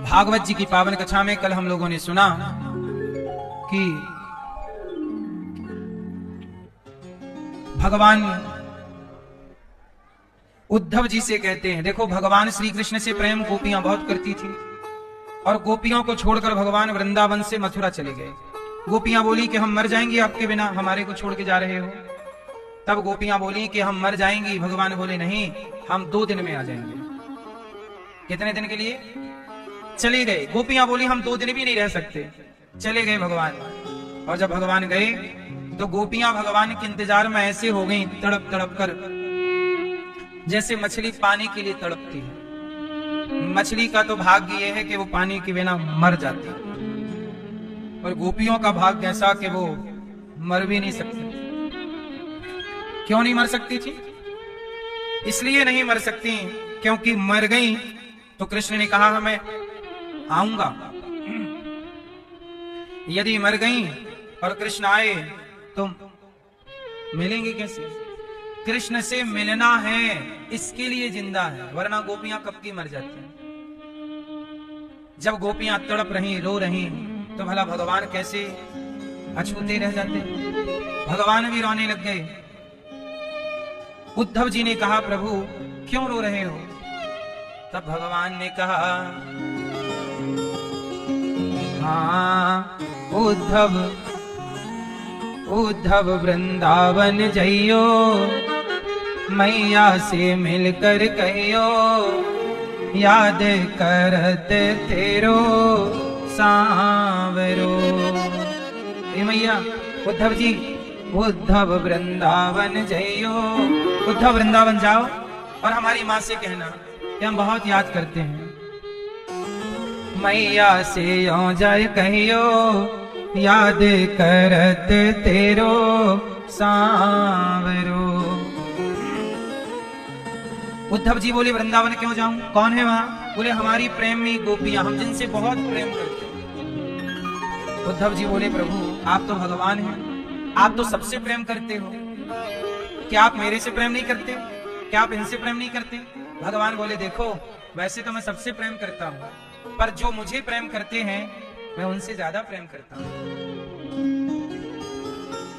भागवत जी की पावन कथा में कल हम लोगों ने सुना कि भगवान उद्धव जी से कहते हैं, देखो भगवान श्री कृष्ण से प्रेम गोपियां बहुत करती थी और गोपियों को छोड़कर भगवान वृंदावन से मथुरा चले गए। गोपियां बोली कि हम मर जाएंगी आपके बिना, हमारे को छोड़ के जा रहे हो। तब गोपियां बोली कि हम मर जाएंगी। भगवान बोले नहीं, हम 2 दिन में आ जाएंगे। कितने दिन के लिए? चले गए। गोपियां बोली हम 2 दिन भी नहीं रह सकते। चले गए भगवान। और जब भगवान गए तो गोपियां भगवान के इंतजार में ऐसे हो गई, तड़प तड़प कर, जैसे मछली पानी के लिए तड़पती है। मछली का तो भाग्य यह है कि वो पानी के बिना मर जाती है, और गोपियों का भाग्य ऐसा कि वो मर भी नहीं सकती। क्यों नहीं मर सकती थी? इसलिए नहीं मर सकती क्योंकि मर गई तो कृष्ण ने कहा मैं आऊंगा। यदि मर गई और कृष्ण आए तो मिलेंगे कैसे? कृष्ण से मिलना है, इसके लिए जिंदा है, वरना गोपियां कब की मर जाती हैं। जब गोपियां तड़प रही, रो रही, तो भला भगवान कैसे अछूते रह जाते? भगवान भी रोने लग गए। उद्धव जी ने कहा प्रभु क्यों रो रहे हो? तब भगवान ने कहा हाँ उद्धव उद्धव वृंदावन जइयो, मैया से मिलकर कहियो, याद करत तेरो सांवरो। ए मैया, उद्धव जी, उद्धव वृंदावन जइयो, उद्धव वृंदावन जाओ और हमारी माँ से कहना कि हम बहुत याद करते हैं। मैया से यो जाय कहियो, याद करत तेरो सांवरो। उद्धव जी बोले वृंदावन क्यों जाऊं? कौन है वहां? बोले हमारी प्रेमी गोपियां, हम जिनसे बहुत प्रेम करते हैं। उद्धव जी बोले प्रभु आप तो भगवान हैं, आप तो सबसे प्रेम करते हो, क्या आप मेरे से प्रेम नहीं करते? क्या आप इनसे प्रेम नहीं करते? भगवान बोले देखो वैसे तो मैं सबसे प्रेम करता हूं, पर जो मुझे प्रेम करते हैं मैं उनसे ज्यादा प्रेम करता हूं।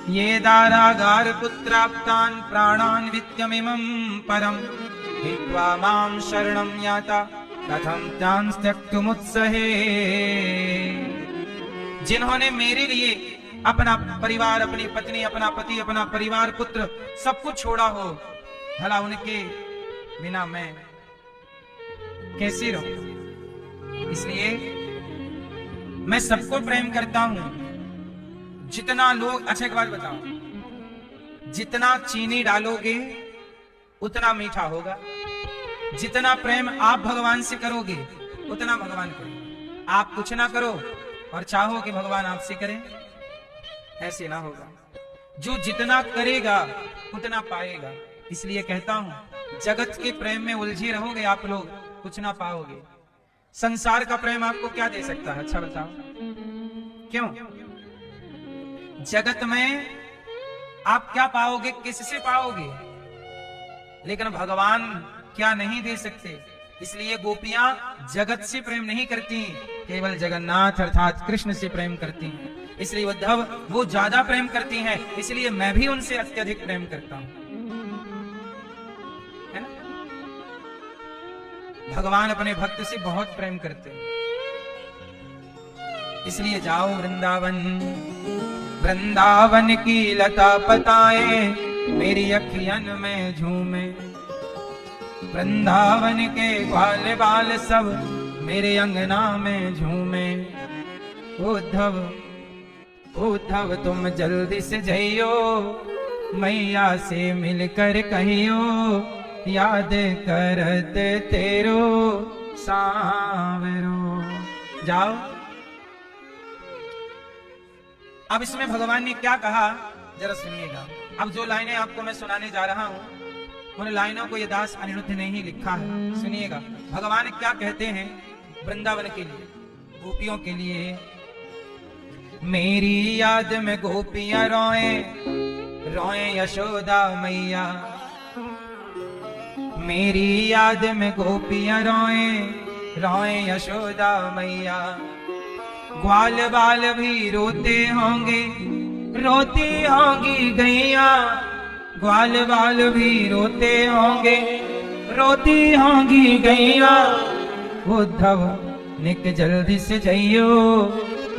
ये दारागार पुत्राप्तान प्राणान वित्यमिमं परम, हित्वा मां शरणं याता कथं तान् त्यक्तुमुत्सहे। जिन्होंने मेरे लिए अपना परिवार, अपनी पत्नी, अपना पति, अपना परिवार, पुत्र सब कुछ छोड़ा हो, भला उनके बिना मैं कैसे रहूं? इसलिए मैं सबको प्रेम करता हूं। जितना लोग, अच्छा एक बात बताओ, जितना चीनी डालोगे उतना मीठा होगा। जितना प्रेम आप भगवान से करोगे उतना भगवान करेंगे। आप कुछ ना करो और चाहो कि भगवान आपसे करें, ऐसे ना होगा। जो जितना करेगा उतना पाएगा। इसलिए कहता हूं जगत के प्रेम में उलझे रहोगे आप लोग, कुछ ना पाओगे। संसार का प्रेम आपको क्या दे सकता है? अच्छा बताओ क्यों? जगत में आप क्या पाओगे? किससे पाओगे? लेकिन भगवान क्या नहीं दे सकते। इसलिए गोपियां जगत से प्रेम नहीं करती, केवल जगन्नाथ अर्थात कृष्ण से प्रेम करती हैं। इसलिए उद्धव वो ज्यादा प्रेम करती हैं, इसलिए मैं भी उनसे अत्यधिक प्रेम करता हूं। है ना? भगवान अपने भक्त से बहुत प्रेम करते हैं। इसलिए जाओ वृंदावन, वृंदावन की लता पताए मेरी अखियन में झूमे, वृंदावन के ग्वाल बाल सब मेरे अंगना में झूमे। उद्धव उद्धव तुम जल्दी से जइयो, मैया से मिलकर कहियो, याद करत तेरो सांवरो। जाओ। अब इसमें भगवान ने क्या कहा जरा सुनिएगा। अब जो लाइनें आपको मैं सुनाने जा रहा हूं उन लाइनों को ये दास अनिरुद्ध ने ही लिखा है। सुनिएगा भगवान क्या कहते हैं वृंदावन के लिए, गोपियों के लिए। मेरी याद में गोपियां रोए रोए यशोदा मैया, मेरी याद में गोपियां रोए रोए यशोदा मैया। ग्वाल बाल भी रोते होंगे, रोती होंगी गैया। ग्वाल बाल भी रोते होंगे, रोती होंगी गैया। उद्धव निक जल्दी से जइयो,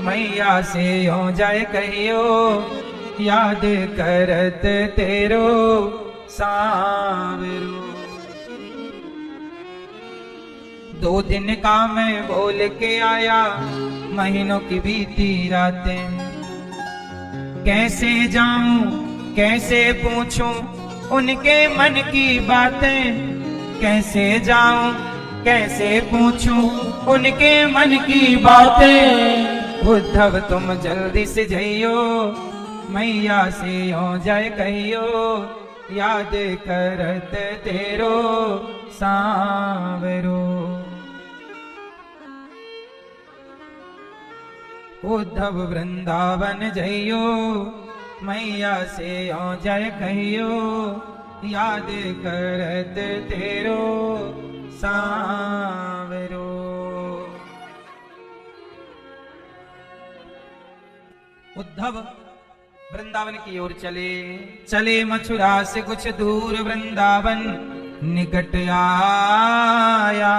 मैया से हो जाए कहियो, याद करत तेरो सांवरो। 2 दिन का मैं बोल के आया, महीनों की बीती रातें। कैसे जाऊं कैसे पूछूं उनके मन की बातें। कैसे जाऊं कैसे पूछूं उनके मन की बातें। उद्धव तुम जल्दी से जइयो, मैया से हो जाए कहियो, याद करत तेरो सांवरो। उद्धव वृंदावन जइयो, मैया से हो जाए कहियो, याद करत तेरो सांवरो। उद्धव वृंदावन की ओर चले, चले मथुरा से कुछ दूर वृंदावन निकट आया।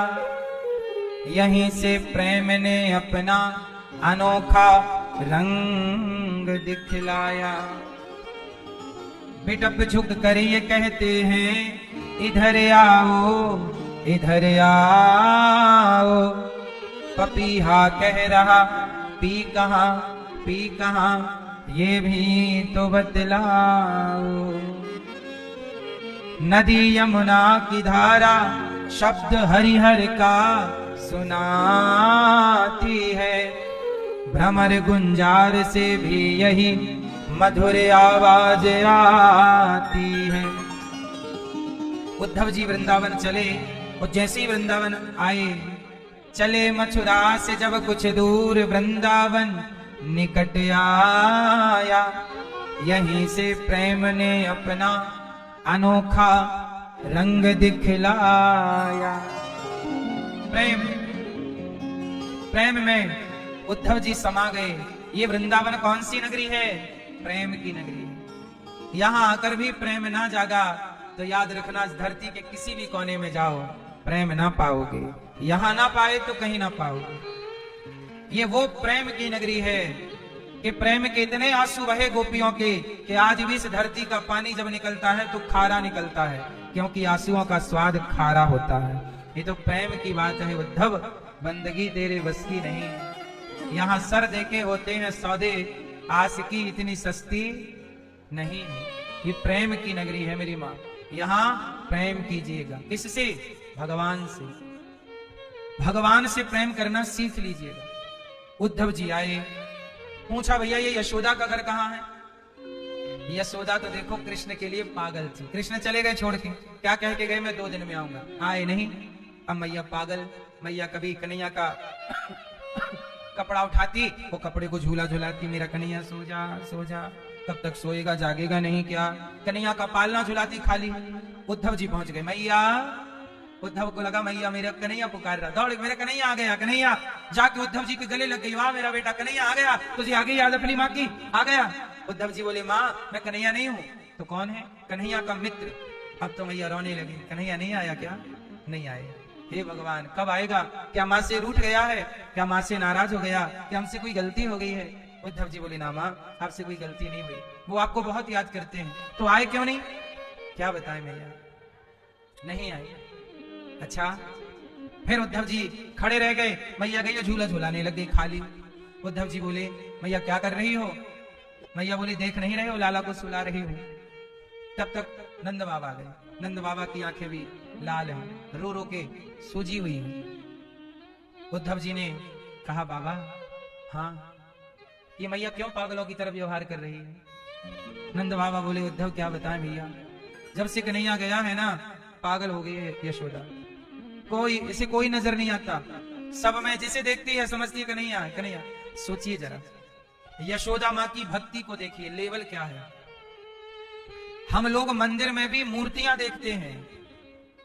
यहीं से प्रेम ने अपना अनोखा रंग दिखलाया। बिटप झुक कर ये कहते हैं, इधर आओ इधर आओ। पपीहा कह रहा, पी कहाँ पी कहाँ, ये भी तो बतलाओ। नदी यमुना की धारा शब्द हरिहर का सुनाती है। भ्रमर गुंजार से भी यही मधुर आवाज आती है। उद्धव जी वृंदावन चले और जैसे ही वृंदावन आए, चले मथुरा से जब कुछ दूर वृंदावन निकट आया। यहीं से प्रेम ने अपना अनोखा रंग दिखलाया। प्रेम प्रेम में उद्धव जी समा गए। ये वृंदावन कौन सी नगरी है? प्रेम की नगरी है। यहां आकर भी प्रेम ना जागा तो याद रखना, इस धरती के किसी भी कोने में जाओ प्रेम ना पाओगे। यहां ना पाए तो कहीं ना पाओगे। ये वो प्रेम की नगरी है कि प्रेम के इतने आंसू बहे गोपियों के कि आज भी इस धरती का पानी जब निकलता है तो खारा निकलता है, क्योंकि आंसुओं का स्वाद खारा होता है। ये तो प्रेम की बात है। उद्धव बंदगी तेरे बस की नहीं। यहाँ सर देके होते हैं सौदे, आस की इतनी सस्ती नहीं है। ये प्रेम की नगरी है मेरी माँ। यहाँ प्रेम कीजिएगा। किससे? भगवान से। भगवान से प्रेम करना सीख लीजिएगा। उद्धव जी आए, पूछा भैया ये यशोदा का घर कहाँ है? यशोदा तो देखो कृष्ण के लिए पागल थी। कृष्ण चले गए छोड़ के, क्या कह के गए? मैं 2 दिन में आऊंगा। आए नहीं। अब मैया पागल, मैया कभी कन्हैया का कपड़ा उठाती, वो कपड़े को झूला झुलाती, मेरा कन्हैया सो जा सो जा। कब तक सोएगा, जागेगा नहीं क्या? कन्हैया का पालना झुलाती खाली। उद्धव जी पहुंच गए। मैया, उद्धव को लगा मैया मेरा कन्हैया पुकार रहा, दौड़ मेरा कन्हैया आ गया। कन्हैया जाके उद्धव जी के गले लग गई। वाह मेरा बेटा कन्हैया आ गया, तुझे आ गई याद अपनी माँ की? आ गया। उद्धव जी बोले माँ मैं कन्हैया नहीं हूँ। तो कौन है? कन्हैया का मित्र। अब तो मैया रोने लगी। कन्हैया नहीं आया क्या? नहीं आया। हे भगवान कब आएगा? क्या माँ से रूठ गया है? क्या माँ से नाराज हो गया? क्या हमसे कोई गलती हो गई है? उद्धव जी बोले ना माँ आपसे कोई गलती नहीं हुई, वो आपको बहुत याद करते हैं। तो आए क्यों नहीं? क्या बताएं मैया, नहीं आए। अच्छा। फिर उद्धव जी खड़े रह गए। मैया गई झूला झूलाने लग गई खाली। उद्धव जी बोले मैया क्या कर रही हो? मैया बोली देख नहीं रहे हो लाला को सुला रही हूँ। तब तक नंद बाबा गए। नंद बाबा की आंखें भी लाल हैं, रो रो के सूजी हुई हैं। उद्धव जी ने कहा बाबा हाँ ये मैया क्यों पागलों की तरफ व्यवहार कर रही है? नंद बाबा बोले उद्धव क्या बताएं भैया, जब से कन्हैया गया है ना पागल हो गई है यशोदा। कोई इसे कोई नजर नहीं आता, सब में जिसे देखती है समझती है कन्हैया है कन्हैया। सोचिए जरा यशोदा माँ की भक्ति को देखिए, लेवल क्या है। हम लोग मंदिर में भी मूर्तियां देखते हैं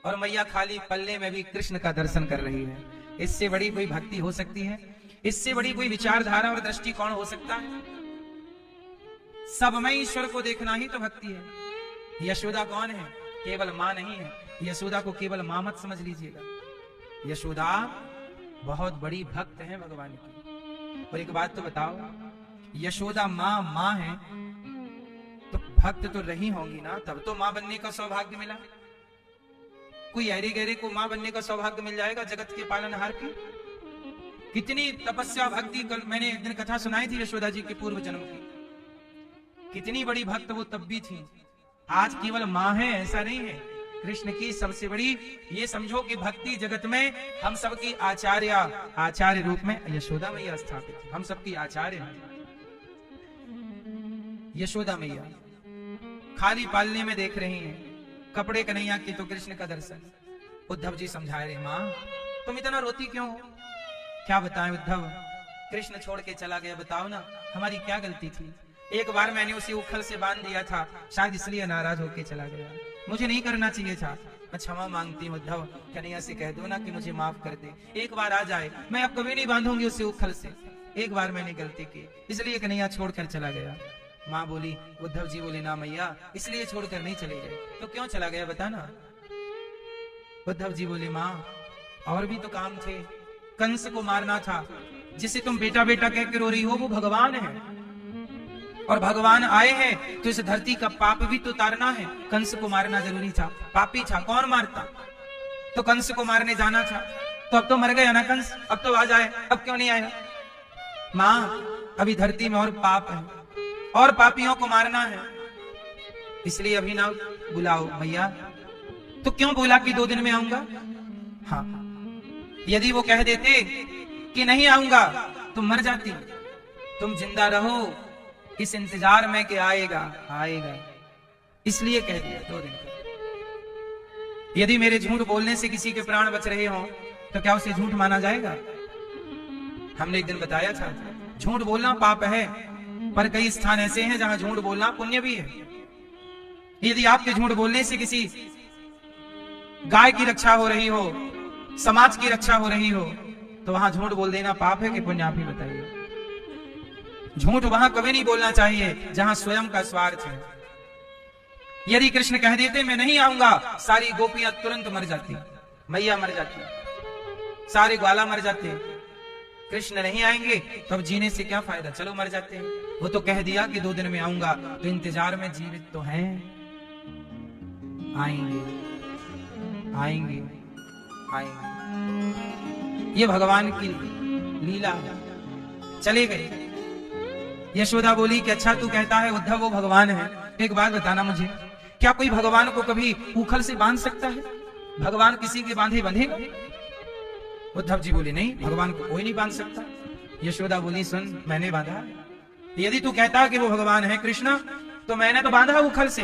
और मैया खाली पल्ले में भी कृष्ण का दर्शन कर रही है। इससे बड़ी कोई भक्ति हो सकती है? इससे बड़ी कोई विचारधारा और दृष्टिकोण हो सकता है? सब में ईश्वर को देखना ही तो भक्ति है। यशोदा कौन है? केवल मां नहीं है। यशोदा को केवल मां मत समझ लीजिएगा। यशोदा बहुत बड़ी भक्त है भगवान की। और एक बात तो बताओ, यशोदा मां है तो भक्त तो रही होंगी ना, तब तो मां बनने का सौभाग्य मिला। कोई ऐरे गहरे को मां बनने का सौभाग्य मिल जाएगा जगत के पालनहार की? कितनी तपस्या भक्ति, कल मैंने एक दिन कथा सुनाई थी यशोदा जी के पूर्व जन्म की। कितनी बड़ी भक्त वो तब भी थी। आज केवल मां है ऐसा नहीं है। कृष्ण की सबसे बड़ी, ये समझो कि भक्ति जगत में हम सबकी आचार्य रूप में यशोदा मैया स्थापित है। हम सबकी आचार्य हैं यशोदा मैया। खाली पालने में देख रही हैं, कपड़े कन्हैया की तो कृष्ण का दर्शन। उद्धव जी समझा रहे, मां तुम इतना रोती क्यों हो? क्या बताएं उद्धव, कृष्ण छोड़ के चला गया, बताओ ना हमारी क्या गलती थी? एक बार मैंने उसे उखल से बांध दिया था, शायद इसलिए नाराज होके चला गया। मुझे नहीं करना चाहिए था। मैं क्षमा मांगती हूँ उद्धव, कन्हैया से कह दो ना कि मुझे माफ कर दे। एक बार आ जाए, मैं अब कभी नहीं बांधूंगी उसे उखल से। एक बार मैंने गलती की, इसलिए कन्हैया छोड़कर चला गया। माँ बोली, उद्धव जी बोले ना मैया इसलिए छोड़कर नहीं चले गए। तो क्यों चला गया बताना? उद्धव जी बोले, माँ और भी तो काम थे। कंस को मारना था, जिसे तुम बेटा बेटा कह के रो रही हो वो भगवान है, और भगवान आए हैं तो इस धरती का पाप भी तो उतारना है। कंस को मारना जरूरी था, पापी था, कौन मारता? तो कंस को मारने जाना था। तो अब तो मर गया ना कंस, अब तो आ जाए, अब क्यों नहीं आया? माँ अभी धरती में और पाप है और पापियों को मारना है, इसलिए अभी ना बुलाओ। भैया तो क्यों बोला कि 2 दिन में आऊंगा? हाँ, यदि वो कह देते कि नहीं आऊंगा तुम मर जाती। तुम जिंदा रहो इस इंतजार में कि आएगा, इसलिए कह दिया 2 दिन का। यदि मेरे झूठ बोलने से किसी के प्राण बच रहे हो तो क्या उसे झूठ माना जाएगा? हमने एक दिन बताया था, झूठ बोलना पाप है, पर कई स्थान ऐसे हैं जहां झूठ बोलना पुण्य भी है। यदि आपके झूठ बोलने से किसी गाय की रक्षा हो रही हो, समाज की रक्षा हो रही हो, तो वहां झूठ बोल देना पाप है कि पुण्य? आप ही बताइए। झूठ वहां कभी नहीं बोलना चाहिए जहां स्वयं का स्वार्थ है। यदि कृष्ण कह देते मैं नहीं आऊंगा, सारी गोपियां तुरंत मर जाती, मैया मर जाती, सारे ग्वाला मर जाते। कृष्ण नहीं आएंगे तो अब जीने से क्या फायदा, चलो मर जाते हैं। वो तो कह दिया कि 2 दिन में आऊंगा, तो इंतजार में जीवित तो हैं। आएंगे। ये भगवान की लीला है। चले गए। यशोदा बोली कि अच्छा तू कहता है उद्धव वो भगवान है, एक बात बताना मुझे, क्या कोई भगवान को कभी उखल से बांध सकता है? भगवान किसी के बांधे बंधेगा? उद्धव जी बोले नहीं, भगवान को कोई नहीं बांध सकता। यशोदा बोली सुन, मैंने बांधा। यदि तू कहता कि वो भगवान है कृष्ण, तो मैंने तो बांधा उखल से।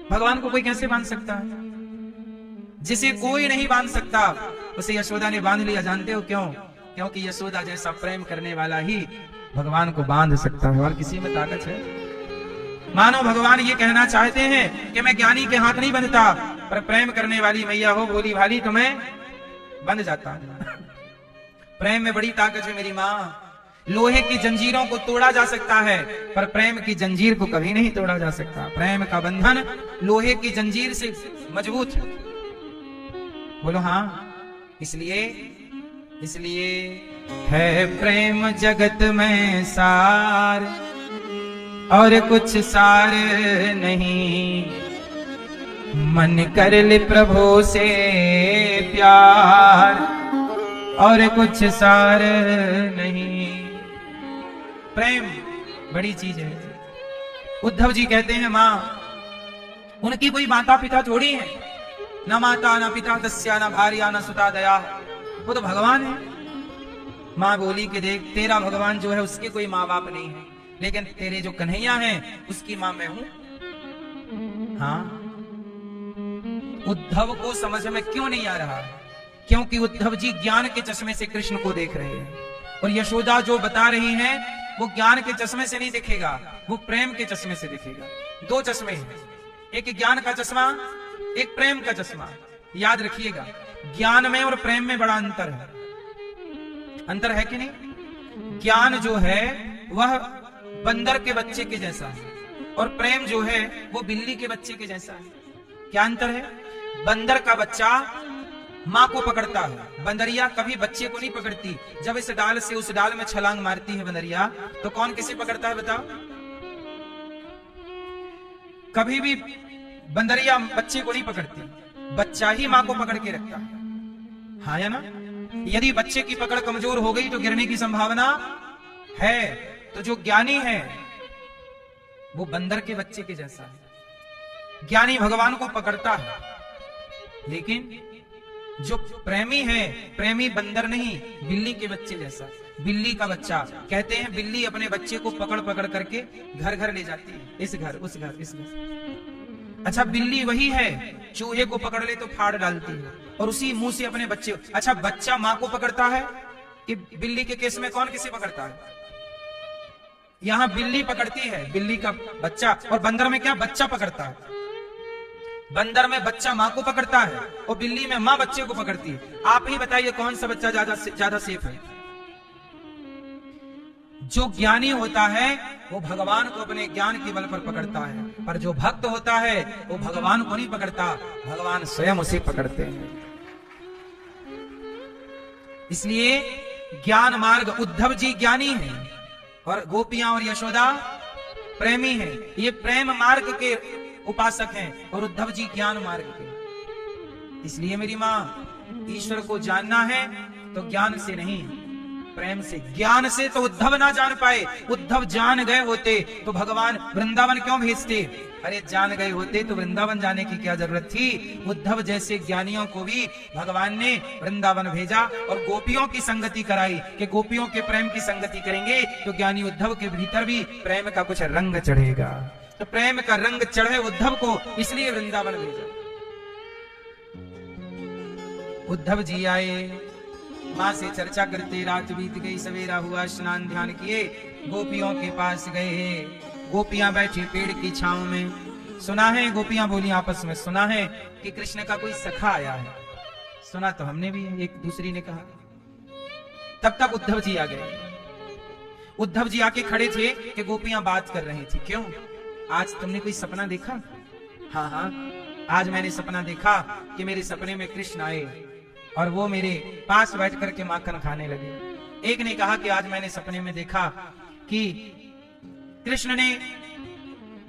भगवान को कोई कैसे बांध सकता है? जिसे कोई नहीं बांध सकता उसे यशोदा ने बांध लिया। जानते हो क्यों? क्योंकि यशोदा जैसा प्रेम करने वाला ही भगवान को बांध सकता है, और किसी में ताकत है? मानो भगवान ये कहना चाहते हैं कि मैं ज्ञानी के हाथ नहीं बंधता, पर प्रेम करने वाली मैया हो भोली भाली तो मैं बंध जाता। प्रेम में बड़ी ताकत है मेरी माँ। लोहे की जंजीरों को तोड़ा जा सकता है, पर प्रेम की जंजीर को कभी नहीं तोड़ा जा सकता। प्रेम का बंधन लोहे की जंजीर से मजबूत है। बोलो हाँ। इसलिए है प्रेम जगत में सार, और कुछ सार नहीं। मन कर ले प्रभु से प्यार, और कुछ सार नहीं। प्रेम बड़ी चीज है। उद्धव जी कहते हैं माँ उनकी कोई माता पिता थोड़ी है, न माता न पिता तस्या, न भार्या न सुता दया, वो तो भगवान है। माँ बोली कि देख तेरा भगवान जो है उसके कोई माँ बाप नहीं है, लेकिन तेरे जो कन्हैया हैं उसकी माँ मैं हूं। हाँ, उद्धव को समझ में क्यों नहीं आ रहा है? क्योंकि उद्धव जी ज्ञान के चश्मे से कृष्ण को देख रहे हैं, और यशोदा जो बता रही हैं वो ज्ञान के चश्मे से नहीं दिखेगा, वो प्रेम के चश्मे से दिखेगा। 2 चश्मे हैं, एक ज्ञान का चश्मा, एक प्रेम का चश्मा। याद रखिएगा, ज्ञान में और प्रेम में बड़ा अंतर है। अंतर है कि नहीं? ज्ञान जो है वह बंदर के बच्चे के जैसा है, और प्रेम जो है वो बिल्ली के बच्चे के जैसा है। क्या अंतर है? बंदर का बच्चा माँ को पकड़ता है, बंदरिया कभी बच्चे को नहीं पकड़ती। जब इस डाल से उस डाल में छलांग मारती है बंदरिया, तो कौन किसे पकड़ता है बताओ? कभी भी बंदरिया बच्चे को नहीं पकड़ती, बच्चा ही माँ को पकड़ के रखता है। हाँ या ना? यदि बच्चे की पकड़ कमजोर हो गई तो गिरने की संभावना है। तो जो ज्ञानी है वो बंदर के बच्चे के जैसा है। ज्ञानी भगवान को पकड़ता है, लेकिन जो प्रेमी है, प्रेमी बंदर नहीं, बिल्ली के बच्चे जैसा। बिल्ली का बच्चा, कहते हैं बिल्ली अपने बच्चे को पकड़ पकड़ करके घर घर ले जाती है, इस घर उस घर इस घर। अच्छा, बिल्ली वही है, चूहे को पकड़ ले तो फाड़ डालती है और उसी मुंह से अपने बच्चे। अच्छा, बच्चा माँ को पकड़ता है कि बिल्ली के केस में कौन किसे पकड़ता है? यहां बिल्ली पकड़ती है बिल्ली का बच्चा, और बंदर में क्या? बच्चा पकड़ता है। बंदर में बच्चा माँ को पकड़ता है और बिल्ली में माँ बच्चे को पकड़ती है। आप ही बताइए कौन सा बच्चा ज्यादा सेफ है? जो ज्ञानी होता है वो भगवान को अपने ज्ञान के बल पर पकड़ता है, पर जो भक्त होता है वो भगवान को नहीं पकड़ता, भगवान स्वयं उसे पकड़ते हैं। इसलिए ज्ञान मार्ग, उद्धव जी ज्ञानी हैं और गोपियां और यशोदा प्रेमी हैं। ये प्रेम मार्ग के उपासक हैं और उद्धव जी ज्ञान मार्ग के। इसलिए मेरी मां, ईश्वर को जानना है तो ज्ञान से नहीं, प्रेम से। ज्ञान से तो उद्धव ना जान पाए। उद्धव जान गए होते तो भगवान वृंदावन क्यों भेजते? अरे जान गए होते तो वृंदावन जाने की क्या जरूरत थी? उद्धव जैसे ज्ञानियों को भी भगवान ने वृंदावन भेजा और गोपियों की संगति कराई कि गोपियों के प्रेम की संगति करेंगे तो ज्ञानी उद्धव के भीतर भी प्रेम का कुछ रंग चढ़ेगा। तो प्रेम का रंग चढ़े उद्धव को, इसलिए वृंदावन भेजा। उद्धव जी आए, माँ से चर्चा करते, रात बीत गई, सवेरा हुआ, स्नान ध्यान किए, गोपियों के पास गए। गोपियां बैठी पेड़ की छांव में। सुना है, गोपियां बोली आपस में, सुना है कि कृष्ण का कोई सखा आया है। सुना तो हमने भी, एक दूसरी ने कहा। तब तक उद्धव जी आ गए। उद्धव जी आके खड़े थे कि गोपियां बात कर रही थी। क्यों? आज तुमने कोई सपना देखा? हाँ हाँ, आज मैंने सपना देखा कि मेरे सपने में कृष्ण आए और वो मेरे पास बैठ करके माखन खाने लगे। एक ने कहा कि आज मैंने सपने में देखा कि कृष्ण ने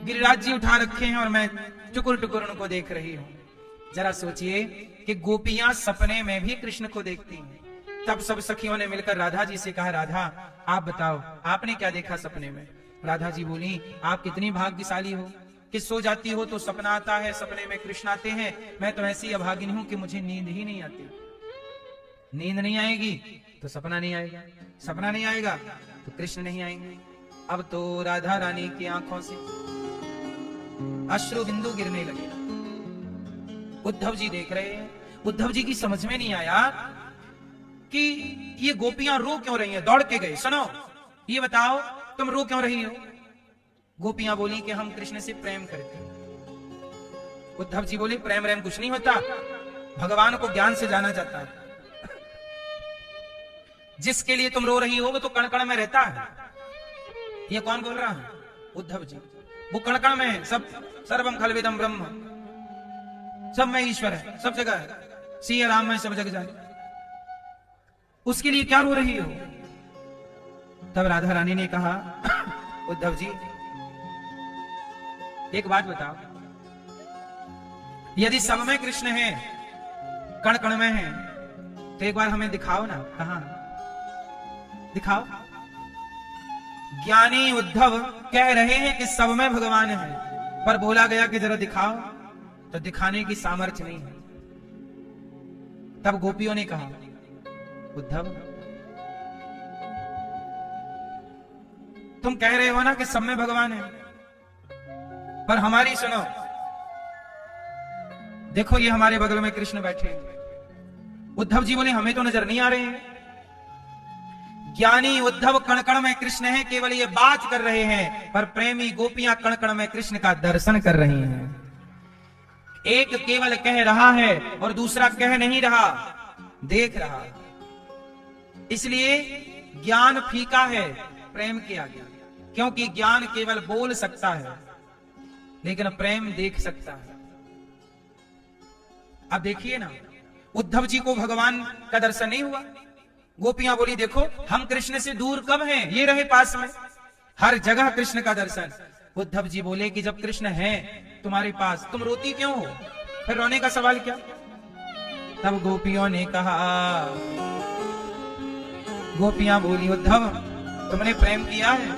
गिरिराज जी उठा रखे हैं और मैं टुकुर टुकुर उनको देख रही हूं। जरा सोचिए कि गोपियां सपने में भी कृष्ण को देखती हैं। तब सब सखियों ने मिलकर राधा जी से कहा, राधा आप बताओ आपने क्या देखा सपने में? राधा जी बोली, आप कितनी भाग्यशाली हो कि सो जाती हो तो सपना आता है, सपने में कृष्ण आते हैं। मैं तो ऐसी अभागिनी हूं कि मुझे नींद ही नहीं आती। नींद नहीं आएगी तो सपना नहीं आएगा, सपना नहीं आएगा तो कृष्ण नहीं आएंगे। अब तो राधा रानी की आंखों से अश्रु बिंदु गिरने लगे। उद्धव जी देख रहे हैं। उद्धव जी की समझ में नहीं आया कि ये गोपियां रो क्यों रही हैं। दौड़ के गए, सुनो ये बताओ तुम रो क्यों रही हो? गोपियां बोली कि हम कृष्ण से प्रेम करते हैं। उद्धव जी बोले, प्रेम रेम कुछ नहीं होता, भगवान को ज्ञान से जाना जाता है। जिसके लिए तुम रो रही हो वो तो कण कण में रहता है। ये कौन बोल रहा है? उद्धव जी। वो कण कण में है, सब सर्वम खलविदम ब्रह्म, सब में ईश्वर है, सब जगह है, सिया राम में सब जगह जाने। उसके लिए क्या रो रही हो? तब राधा रानी ने कहा, उद्धव जी एक बात बताओ, यदि सब में कृष्ण है, कण कण में है, तो एक बार हमें दिखाओ ना, कहां दिखाओ। ज्ञानी उद्धव कह रहे हैं कि सब में भगवान है, पर बोला गया कि जरा दिखाओ, तो दिखाने की सामर्थ्य नहीं है। तब गोपियों ने कहा, उद्धव तुम कह रहे हो ना कि सब में भगवान है, पर हमारी सुनो, देखो ये हमारे बगल में कृष्ण बैठे हैं। उद्धव जी बोले, हमें तो नजर नहीं आ रहे हैं। ज्ञानी उद्धव कण कण में कृष्ण है, केवल ये बात कर रहे हैं, पर प्रेमी गोपियां कण कण में कृष्ण का दर्शन कर रही हैं। एक केवल कह रहा है और दूसरा कह नहीं रहा, देख रहा है। इसलिए ज्ञान फीका है प्रेम के आगे, क्योंकि ज्ञान केवल बोल सकता है लेकिन प्रेम देख सकता है। अब देखिए ना, उद्धव जी को भगवान का दर्शन नहीं हुआ। गोपियां बोली देखो हम कृष्ण से दूर कब हैं, ये रहे पास में, हर जगह कृष्ण का दर्शन। उद्धव जी बोले कि जब कृष्ण है तुम्हारे पास, तुम रोती क्यों हो, फिर रोने का सवाल क्या। तब गोपियों ने कहा, गोपियां बोली उद्धव तुमने प्रेम किया है,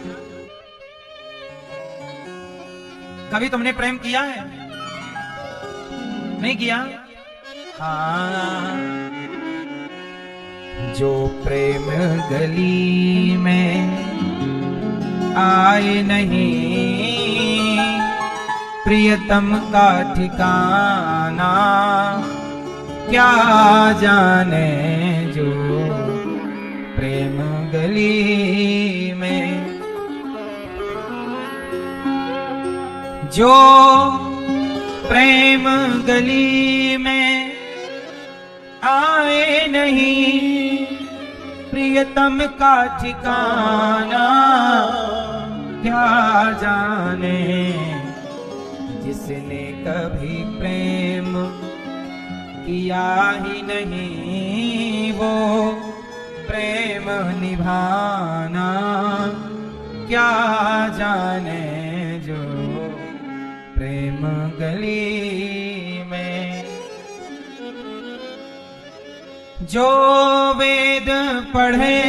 कभी तुमने प्रेम किया है, नहीं किया। हाँ, जो प्रेम गली में आए नहीं, प्रियतम का ठिकाना क्या जाने, जो प्रेम गली में, जो प्रेम गली में आए नहीं, प्रियतम का ठिकाना क्या जाने, जिसने कभी प्रेम किया ही नहीं, वो प्रेम निभाना क्या जाने, जो प्रेम गली में। जो वेद पढ़े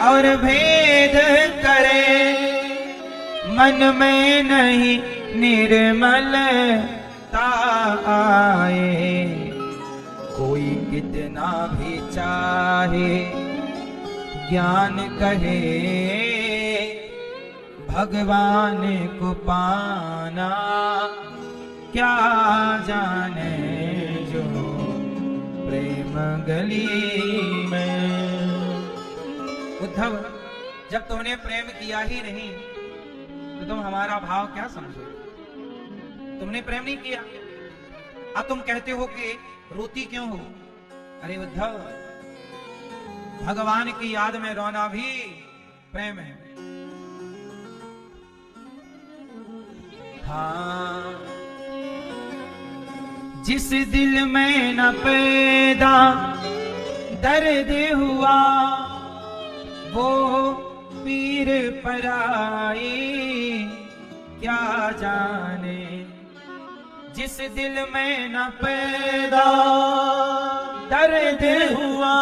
और भेद करे, मन में नहीं निर्मलता आए, कोई कितना भी चाहे ज्ञान कहे, भगवान को पाना क्या जाने, जो प्रेम गली में। उद्धव जब तुमने प्रेम किया ही नहीं तो तुम हमारा भाव क्या समझो, तुमने प्रेम नहीं किया, अब तुम कहते हो कि रोती क्यों हो। अरे उद्धव, भगवान की याद में रोना भी प्रेम है। हाँ, जिस दिल में न पैदा दर्द हुआ, वो पीर पराई क्या जाने, जिस दिल में न पैदा दर्द हुआ,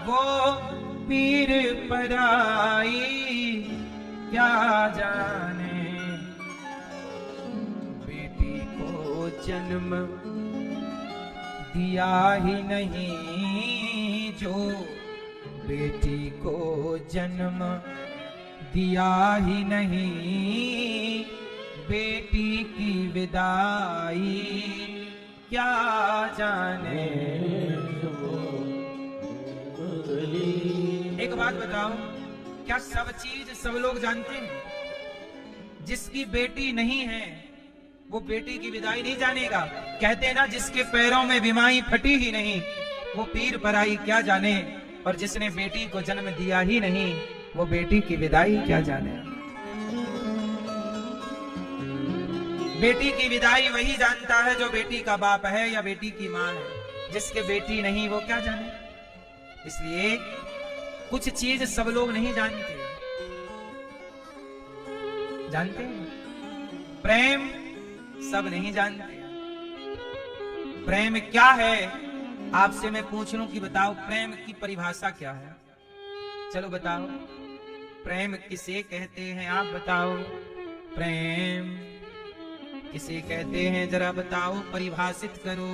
वो पीर पराई क्या जाने, बेटी को जन्म दिया ही नहीं, जो बेटी को जन्म दिया ही नहीं, बेटी की विदाई क्या जाने। एक बात बताओ, क्या सब चीज सब लोग जानते हैं? जिसकी बेटी नहीं है वो बेटी की विदाई नहीं जानेगा। कहते हैं ना, जिसके पैरों में बीमारी फटी ही नहीं, वो पीर पराई क्या जाने, और जिसने बेटी को जन्म दिया ही नहीं, वो बेटी की विदाई क्या जाने। बेटी की विदाई वही जानता है जो बेटी का बाप है या बेटी की मां है, जिसके बेटी नहीं वो क्या जाने। इसलिए कुछ चीज सब लोग नहीं जानते, जानते हैं? प्रेम सब नहीं जानते। प्रेम क्या है आपसे मैं पूछ लूं कि बताओ, प्रेम की परिभाषा क्या है? चलो बताओ, प्रेम किसे कहते हैं? आप बताओ, प्रेम किसे कहते हैं? जरा बताओ, परिभाषित करो।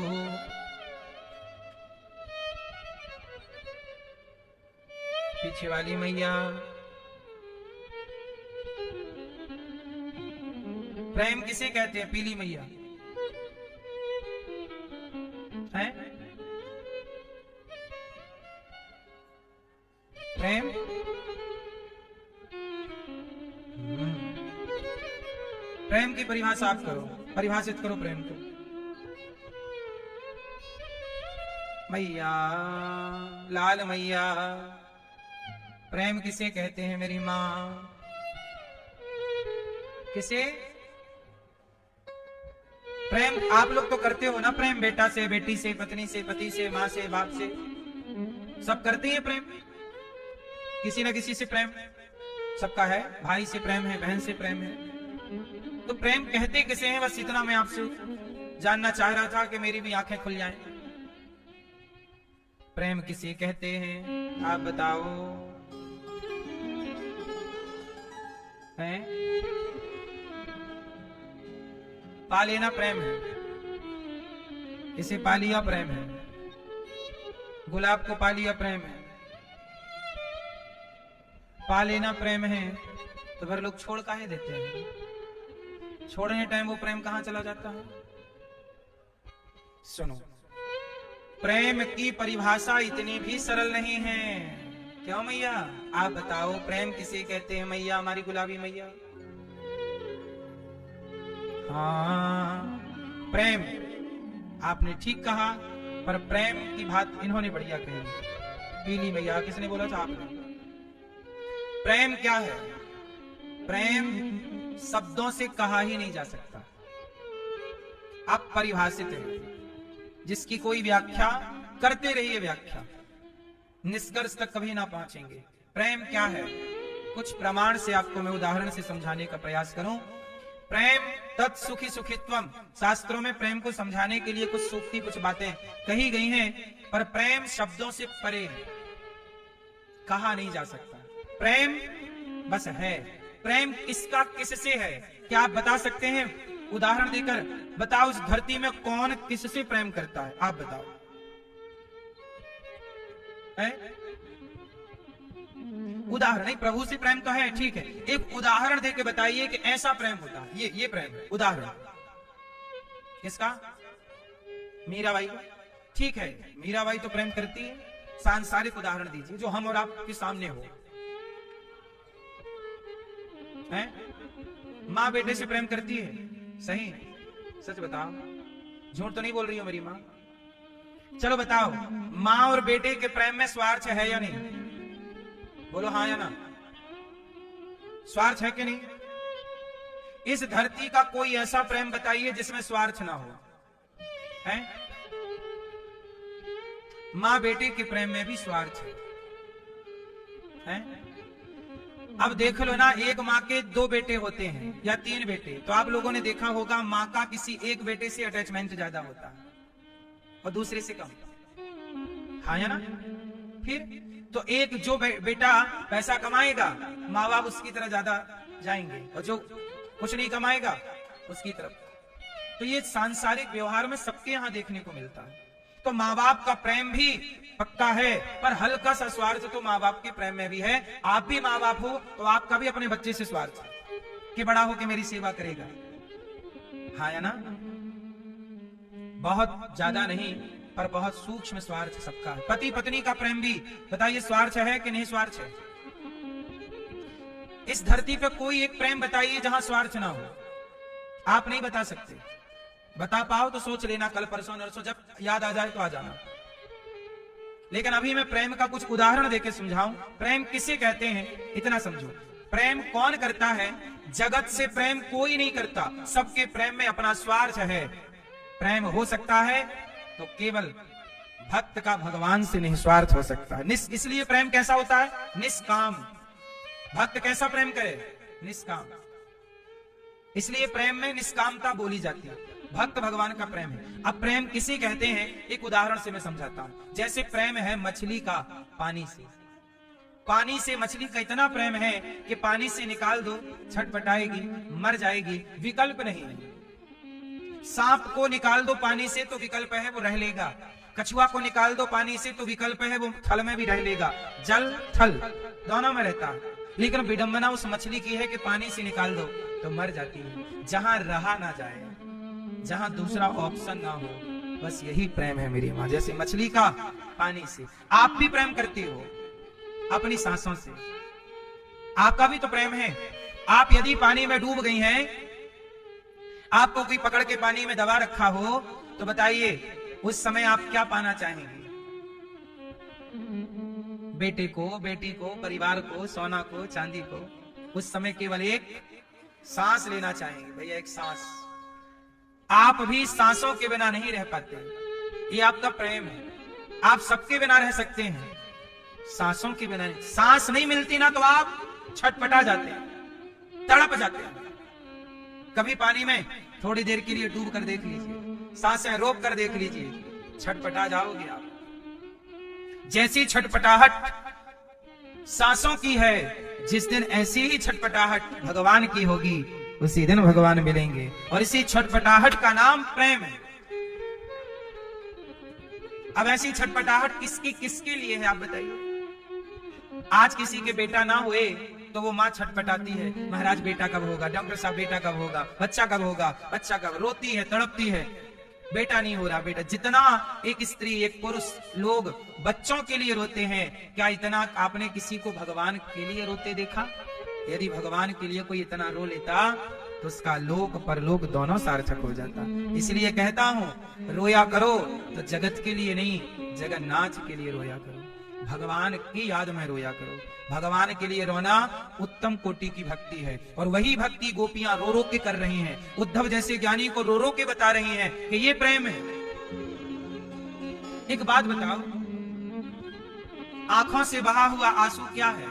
पीछे वाली मैया, प्रेम किसे कहते हैं? पीली मैया है? प्रेम प्रेम की परिभाषा आप करो। परिभाषित करो प्रेम को। मैया, लाल मैया, प्रेम किसे कहते हैं मेरी माँ? किसे? प्रेम आप लोग तो करते हो ना, प्रेम बेटा से, बेटी से, पत्नी से, पति से, माँ से, बाप से, सब करते हैं प्रेम। किसी न किसी से प्रेम सबका है, भाई से प्रेम है, बहन से प्रेम है। तो प्रेम कहते किसे हैं, बस इतना मैं आपसे जानना चाह रहा था कि मेरी भी आंखें खुल जाएं। प्रेम किसे कहते हैं आप बताओ? हैं? पा लेना प्रेम है, इसे पा लिया प्रेम है। गुलाब को पा लिया प्रेम है, पा लेना प्रेम है। तो फिर लोग छोड़ काहे देते हैं? छोड़ने टाइम वो प्रेम कहां चला जाता है? सुनो, प्रेम की परिभाषा इतनी भी सरल नहीं है। क्यों मैया? आप बताओ प्रेम किसे कहते हैं मैया, हमारी गुलाबी मैया? हाँ, प्रेम आपने ठीक कहा, पर प्रेम की बात इन्होंने बढ़िया कही। पीली मैया, किसने बोला था? आपने। प्रेम क्या है? प्रेम शब्दों से कहा ही नहीं जा सकता, आप परिभाषित है, जिसकी कोई व्याख्या करते रहिए, व्याख्या निष्कर्ष तक कभी ना पहुंचेंगे। प्रेम क्या है? कुछ प्रमाण से आपको मैं उदाहरण से समझाने का प्रयास करूं। प्रेम तत्सुखी सुखित्वम, शास्त्रों में प्रेम को समझाने के लिए कुछ सूक्ति, कुछ बातें कही गई हैं, पर प्रेम शब्दों से परे है, कहा नहीं जा सकता। प्रेम बस है। प्रेम किसका किससे है, क्या आप बता सकते हैं? उदाहरण देकर बताओ, इस धरती में कौन किससे प्रेम करता है? आप बताओ। है? उदाहरण नहीं, प्रभु से प्रेम तो है, ठीक है, एक उदाहरण देके बताइए कि ऐसा प्रेम होता है, ये प्रेम है। उदाहरण किसका? मीराबाई। ठीक है, मीराबाई तो प्रेम करती है। सांसारिक उदाहरण दीजिए जो हम और आपके सामने हो। है? माँ बेटे से प्रेम करती है, सही? सच बताओ, झूठ तो नहीं बोल रही हो मेरी माँ? चलो बताओ, माँ और बेटे के प्रेम में स्वार्थ है या नहीं? बोलो हाँ या ना। स्वार्थ है कि नहीं? इस धरती का कोई ऐसा प्रेम बताइए जिसमें स्वार्थ ना हो। है? माँ बेटे के प्रेम में भी स्वार्थ है। अब देख लो ना, एक माँ के 2 बेटे होते हैं या 3 बेटे, तो आप लोगों ने देखा होगा माँ का किसी एक बेटे से अटैचमेंट ज्यादा होता है और दूसरे से कम। हाँ या ना? फिर तो एक जो बेटा पैसा कमाएगा, माँ बाप उसकी तरह ज्यादा जाएंगे, और जो कुछ नहीं कमाएगा उसकी तरफ। तो ये सांसारिक व्यवहार में सबके यहाँ देखने को मिलता है। तो माँ बाप का प्रेम भी पक्का है, पर हल्का सा स्वार्थ तो माँ बाप के प्रेम में भी है। आप भी माँ बाप हो तो आपका भी अपने बच्चे से स्वार्थ है कि बड़ा हो के मेरी सेवा करेगा। हाँ या ना? बहुत ज्यादा नहीं, पर बहुत सूक्ष्म स्वार्थ सबका है। पति पत्नी का प्रेम भी बताइए स्वार्थ है कि नहीं स्वार्थ है? इस धरती पे कोई एक प्रेम बताइए जहां स्वार्थ ना हो। आप नहीं बता सकते, बता पाओ तो सोच लेना, कल परसों नरसों जब याद आ जाए तो आ जाना। लेकिन अभी मैं प्रेम का कुछ उदाहरण देके समझाऊं। प्रेम किसे कहते हैं इतना समझो। प्रेम कौन करता है? जगत से प्रेम कोई नहीं करता, सबके प्रेम में अपना स्वार्थ है। प्रेम हो सकता है तो केवल भक्त का भगवान से निस्वार्थ हो सकता है। इसलिए प्रेम कैसा होता है? निष्काम। भक्त कैसा प्रेम करे? निष्काम। इसलिए प्रेम में निष्कामता बोली जाती है। भक्त भगवान का प्रेम है। अब प्रेम किसे कहते हैं एक उदाहरण से मैं समझाता हूं। जैसे प्रेम है मछली का पानी से। पानी से मछली का इतना प्रेम है कि पानी से निकाल दो छटपटाएगी, मर जाएगी, विकल्प नहीं है। सांप को निकाल दो पानी से तो विकल्प है, वो रह लेगा। कछुआ को निकाल दो पानी से तो विकल्प है, वो थल में भी रह लेगा। जल थल दोनों में रहता है। लेकिन विडंबना उस मछली की है कि पानी से निकाल दो तो मर जाती है, जहां रहा ना जाए, जहां दूसरा ऑप्शन ना हो। बस यही प्रेम है मेरी माँ। जैसे मछली का पानी से, आप भी प्रेम करती हो अपनी सांसों से, आपका भी तो प्रेम है। आप यदि पानी में डूब गई हैं, आपको कोई पकड़ के पानी में दबा रखा हो तो बताइए उस समय आप क्या पाना चाहेंगे? बेटे को, बेटी को, परिवार को, सोना को, चांदी को? उस समय केवल एक सांस लेना चाहेंगे। भैया एक सांस। आप भी सांसों के बिना नहीं रह पाते। ये आपका प्रेम है। आप सबके बिना रह सकते हैं, सांसों के बिना नहीं। सांस नहीं मिलती ना तो आप छटपटा जाते हैं, तड़प जाते हैं। कभी पानी में थोड़ी देर के लिए डूब कर देख लीजिए, सांसें रोक कर देख लीजिए, छटपटा जाओगे आप। जैसी छटपटाहट सांसों की है, जिस दिन ऐसी ही छटपटाहट भगवान की होगी उसी दिन भगवान मिलेंगे। और इसी छटपटाहट का नाम प्रेम है। अब ऐसी छटपटाहट किसकी किसके लिए है आप बताइए? आज किसी के बेटा ना हुए तो वो माँ छटपटाती है, महाराज बेटा कब होगा, डॉक्टर साहब बेटा कब होगा, बच्चा कब होगा, बच्चा कब, रोती है, तड़पती है, बेटा नहीं हो रहा। बेटा जितना एक स्त्री, एक पुरुष लोग बच्चों के लिए रोते हैं, क्या इतना आपने किसी को भगवान के लिए रोते देखा? यदि भगवान के लिए कोई इतना रो लेता तो उसका लोक परलोक दोनों सार्थक हो जाता। इसलिए कहता हूं रोया करो तो जगत के लिए नहीं, जगन्नाथ के लिए रोया करो, भगवान की याद में रोया करो। भगवान के लिए रोना उत्तम कोटि की भक्ति है। और वही भक्ति गोपियां रो रो के कर रही हैं। उद्धव जैसे ज्ञानी को रो रो के बता रही हैं कि ये प्रेम है। एक बात बताओ, आंखों से बहा हुआ आंसू क्या है?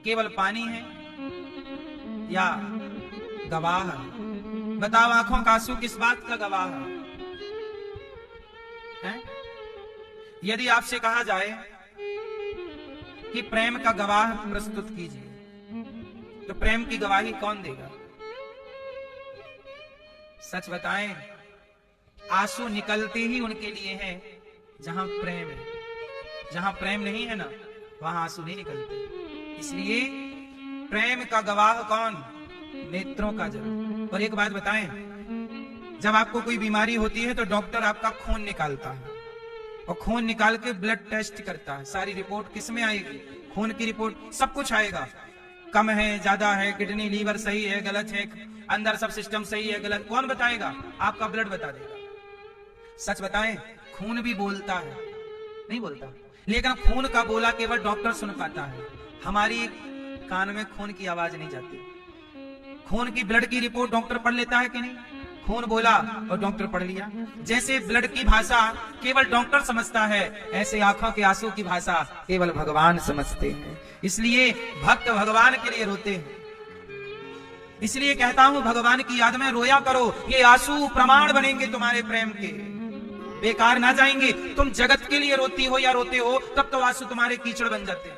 केवल पानी है या गवाह है? बताओ, आंखों का आंसू किस बात का गवाह है? यदि आपसे कहा जाए कि प्रेम का गवाह प्रस्तुत कीजिए, तो प्रेम की गवाही कौन देगा? सच बताएं, आंसू निकलते ही उनके लिए हैं जहां प्रेम है। जहां प्रेम नहीं है ना, वहां आंसू नहीं निकलते। इसलिए प्रेम का गवाह कौन? नेत्रों का जल। और एक बात बताएं, जब आपको कोई बीमारी होती है तो डॉक्टर आपका खून निकालता है और खून निकाल के ब्लड टेस्ट करता है। सारी रिपोर्ट किस में आएगी? खून की रिपोर्ट, सब कुछ आएगा। कम है, ज्यादा है, किडनी लीवर सही है, गलत है, अंदर सब सिस्टम सही है, गलत, कौन बताएगा? आपका ब्लड बता देगा। सच बताएं, खून भी बोलता है? नहीं बोलता, लेकिन खून का बोला केवल डॉक्टर सुन पाता है। हमारी कान में खून की आवाज नहीं जाती। खून की, ब्लड की रिपोर्ट डॉक्टर पढ़ लेता है कि नहीं? खून बोला और डॉक्टर पढ़ लिया। जैसे ब्लड की भाषा केवल डॉक्टर समझता है, ऐसे आंखों के आंसू की भाषा केवल भगवान समझते हैं। इसलिए भक्त भगवान के लिए रोते हैं। इसलिए कहता हूं, भगवान की याद में रोया करो। ये आंसू प्रमाण बनेंगे तुम्हारे प्रेम के, बेकार ना जाएंगे। तुम जगत के लिए रोती हो या रोते हो, तब तो आंसू तुम्हारे कीचड़ बन जाते हैं।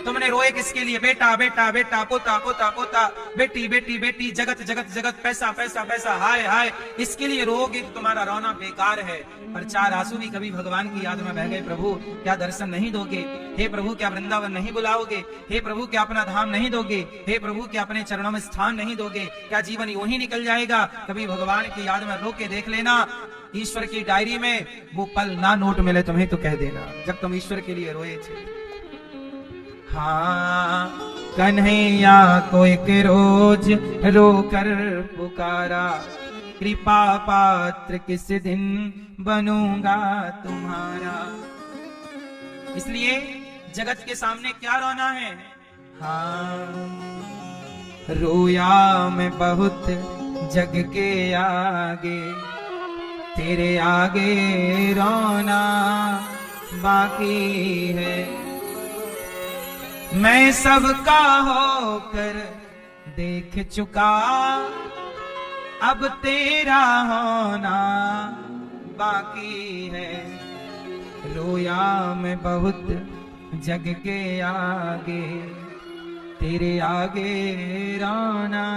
तुमने रोए किसके लिए? बेटा बेटा बेटा, पोता पोता पोता, बेटी बेटी बेटी, जगत जगत जगत, पैसा पैसा पैसा, हाय हाय, इसके लिए रोगे तो तुम्हारा रोना बेकार है। पर चार आंसू भी कभी भगवान की याद में बह गए, प्रभु क्या दर्शन नहीं दोगे? हे प्रभु क्या वृंदावन नहीं बुलाओगे? हे प्रभु क्या अपना धाम नहीं दोगे? हे प्रभु क्या अपने चरणों में स्थान नहीं दोगे? क्या जीवन यूं ही निकल जाएगा? कभी भगवान की याद में रो के देख लेना। ईश्वर की डायरी में वो पल ना नोट मिले तुम्हें तो कह देना जब तुम ईश्वर के लिए रोए थे। हाँ, कन्हैया को एक रोज रोकर पुकारा, कृपा पात्र किस दिन बनूंगा तुम्हारा। इसलिए जगत के सामने क्या रोना है? हाँ, रोया मैं बहुत जग के आगे, तेरे आगे रोना बाकी है। मैं सबका होकर देख चुका, अब तेरा होना बाकी है। रोया मैं बहुत जग के आगे, तेरे आगे रोना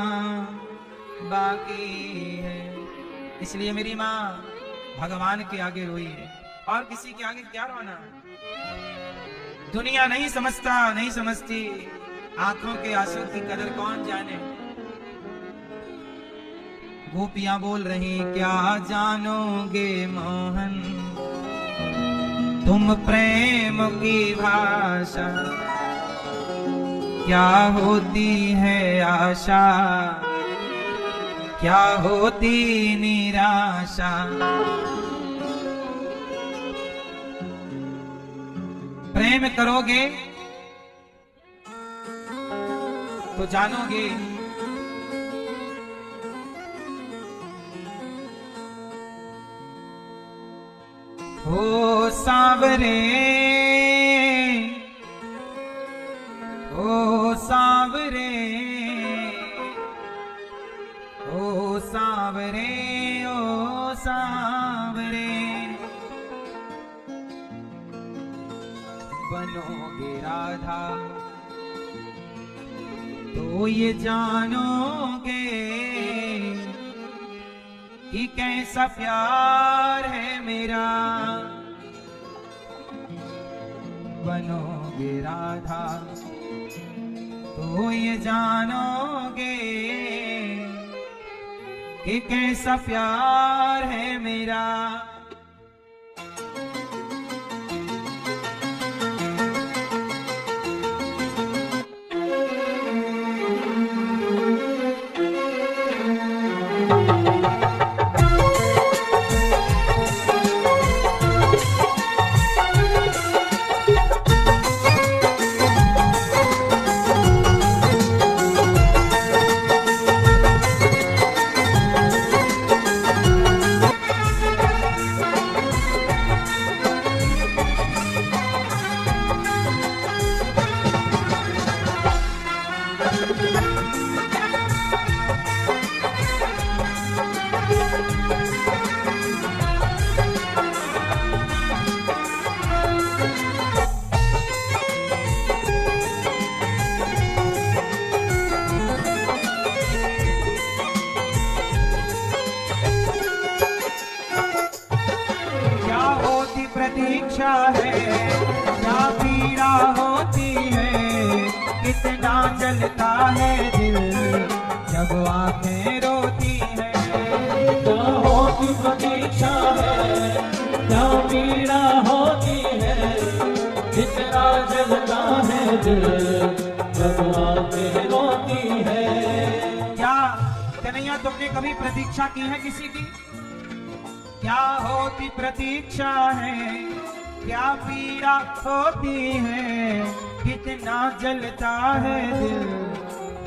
बाकी है। इसलिए मेरी माँ भगवान के आगे रोई है, और किसी के आगे क्या रोना? दुनिया नहीं समझता, नहीं समझती, आंखों के आंसू की कदर कौन जाने। गोपियां बोल रही, क्या जानोगे मोहन तुम प्रेम की भाषा, क्या होती है आशा क्या होती निराशा। प्रेम करोगे तो जानोगे हो सांवरे, ओ सांवरे, ओ सांवरे, ओ सांवरे, बनोगे राधा तो ये जानोगे कि कैसा प्यार है मेरा। बनोगे राधा तो ये जानोगे कि कैसा प्यार है मेरा। प्रतीक्षा है क्या पीड़ा होती है, कितना जलता है दिल जब आंखें रोती है। क्या होती प्रतीक्षा है क्या पीड़ा होती है, कितना जलता है दिल जब आंखें रोती है। क्या कन्हैया तुमने कभी प्रतीक्षा की है किसी की? क्या होती प्रतीक्षा है क्या पीड़ा होती है, कितना जलता है दिल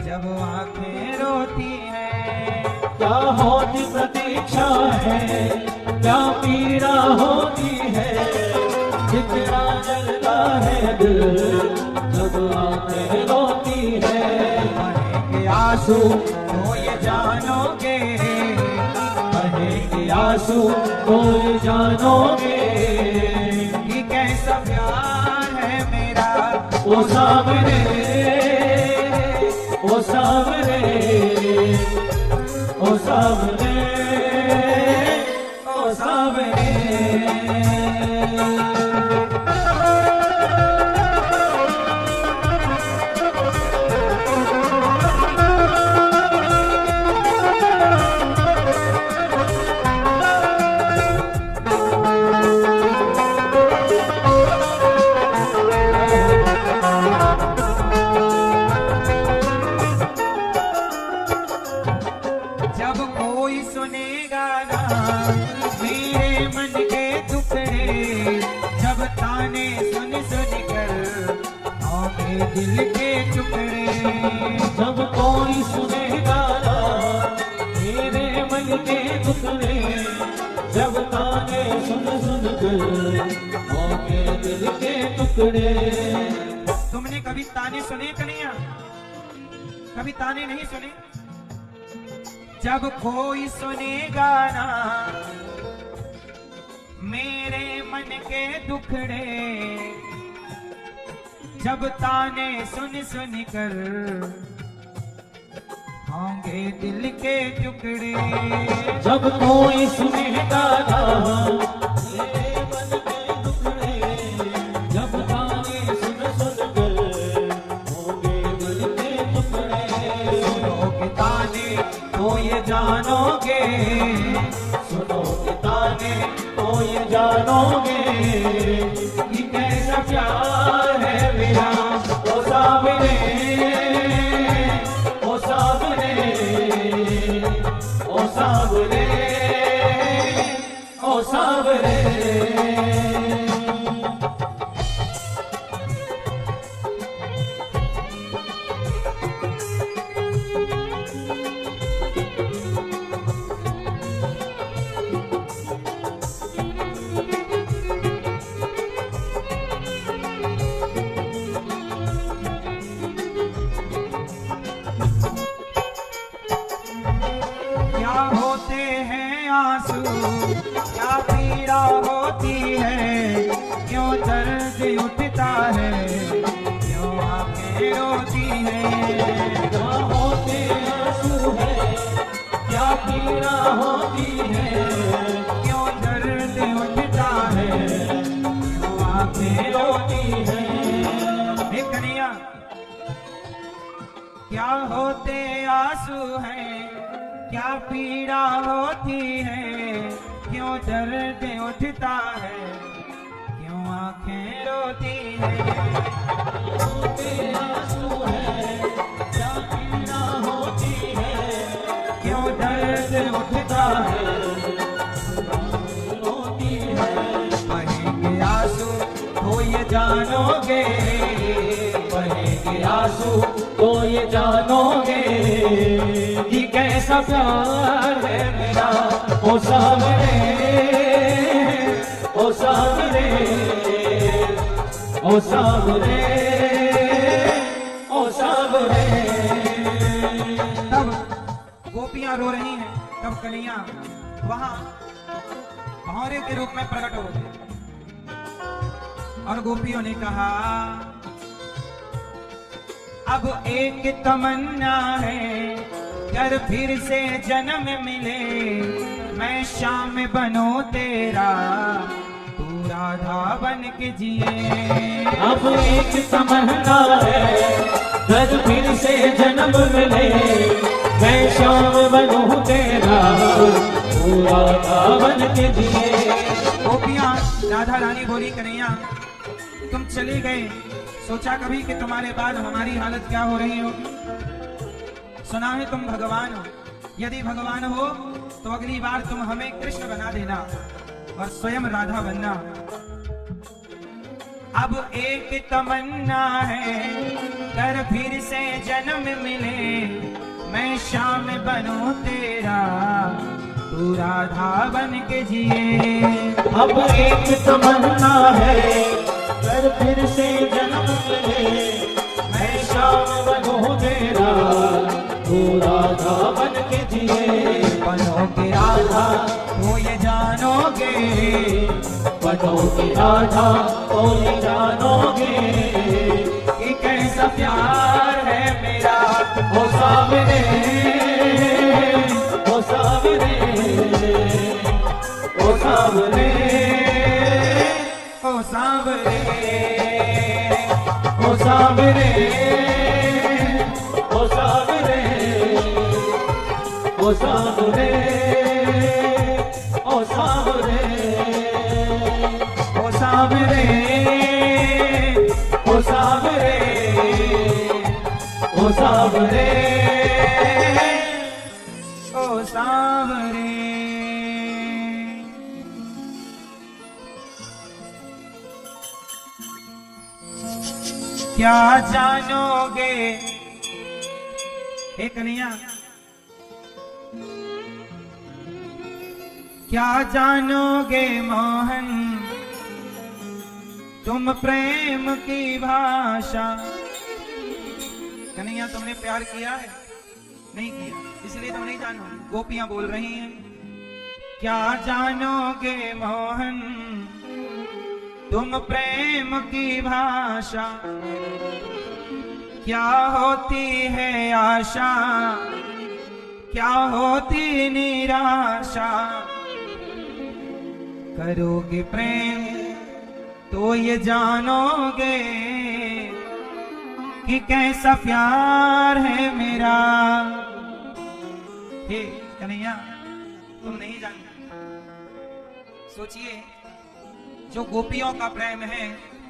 जब आंखें रोती है। क्या होती प्रतीक्षा है क्या पीड़ा होती है, कितना जलता है दिल जब आंखें रोती है। बहेंगे आंसू तो ये जानोगे, बहेंगे आंसू तो ये जानोगे कि कैसा प्यार है मेरा। ओ सामने, ओ सामने, ओ सामने, ओ सामने। जब कोई सुनेगा ना मेरे मन के टुकड़े, जब ताने सुन सुन कर आंखें दिल के टुकड़े। जब कोई सुनेगा ना मेरे मन के टुकड़े, जब ताने सुन सुन कर होंगे दिल के टुकड़े। तुमने कभी ताने सुने कन्हैया? कभी ताने नहीं सुने? जब कोई सुनेगा ना मेरे मन के दुखड़े, जब ताने सुन सुन कर होंगे दिल के टुकड़े। जब कोई सुनेगा ना मेरे मन के दुखड़े, जब ताने सुन सुन कर होंगे दिल के टुकड़े। सुनोगे ताने तो ये जानोगे, सुनोगे ताने तो ये जानोगे कि कैसा प्यार है मेरा। ओ सामने, ओ सामने, दर्द उठता है क्यों आंखें रोती है। क्या होते आंसू है, क्या पीड़ा होती है, क्यों दर्द उठता है क्यों आंखें रोती है। हे कन्हैया, क्या होते आंसू है, क्या पीड़ा होती है, क्यों दर्द उठता है क्यों आंखें रोती है। होते आंसू है, क्या पीड़ा होती है, क्यों दर्द उठता है रोती है। बहेंगे आंसू तो ये जानोगे, बहेंगे आंसू तो ये जानोगे कि कैसा प्यार है मेरा। ओ सावरे, ओ सावरे, ओ सावरे, ओ सावरे। तब गोपियां रो रही हैं। तब कन्हैया वहां भौरे के रूप में प्रकट हो गए और गोपियों ने कहा, अब एक तमन्ना है कर फिर से जन्म मिले, मैं श्याम बनो तेरा तू राधा बन के जिए। अब एक तमन्ना है घर फिर से जन्म मिले, मैं श्याम बनूं तेरा तू राधा बन के जिए। गोपियां राधा रानी बोली, कन्हैया तुम चले गए, सोचा कभी कि तुम्हारे बाद हमारी हालत क्या हो रही होगी। सुना है तुम भगवान हो, यदि भगवान हो तो अगली बार तुम हमें कृष्ण बना देना और स्वयं राधा बनना। अब एक तमन्ना है कर फिर से जन्म मिले, मैं श्याम बनूं तेरा तू राधा बन के जिए। अब एक तमन्ना है कर फिर से जन्म मिले, मैं श्याम बनूं तेरा तू राधा बन के जिए। बनोगे राधा तो ये जानोगे, बनोगे राधा तो ये जानोगे कि कैसा प्यार है मेरा। ओ सावरे, ओ सावरे, ओ सावरे, ओ सांवरे, ओ सावरे, ओ सावरे, ओ सावरे, ओ सावरे, ओ सांवरे, ओ सावरे, ओ सावरे। ओ सांवरे। क्या जानोगे, हे कन्हैया क्या जानोगे मोहन तुम प्रेम की भाषा। कन्हैया तुमने प्यार किया है? नहीं किया, इसलिए तुम नहीं जानो। गोपियां बोल रही हैं, क्या जानोगे मोहन तुम प्रेम की भाषा, क्या होती है आशा, क्या होती निराशा, करोगे प्रेम तो ये जानोगे कि कैसा प्यार है मेरा। हे कन्हैया तुम नहीं जानते। सोचिए, जो गोपियों का प्रेम है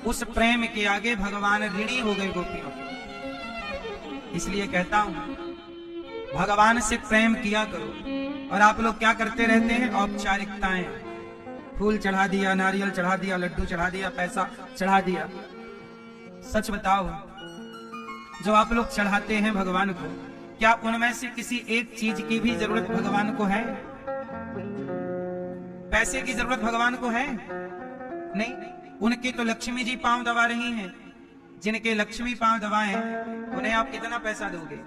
उस प्रेम के आगे भगवान ऋणी हो गए गोपियों। इसलिए कहता हूं भगवान से प्रेम किया करो। और आप लोग क्या करते रहते हैं? औपचारिकताएं, फूल चढ़ा दिया, नारियल चढ़ा दिया, लड्डू चढ़ा दिया, पैसा चढ़ा दिया। सच बताओ, जो आप लोग चढ़ाते हैं भगवान को, क्या उनमें से किसी एक चीज की भी जरूरत भगवान को है? पैसे की जरूरत भगवान को है? नहीं। उनके तो लक्ष्मी जी पांव दबा रही हैं। जिनके लक्ष्मी पांव दबाएं उन्हें आप कितना पैसा दोगे?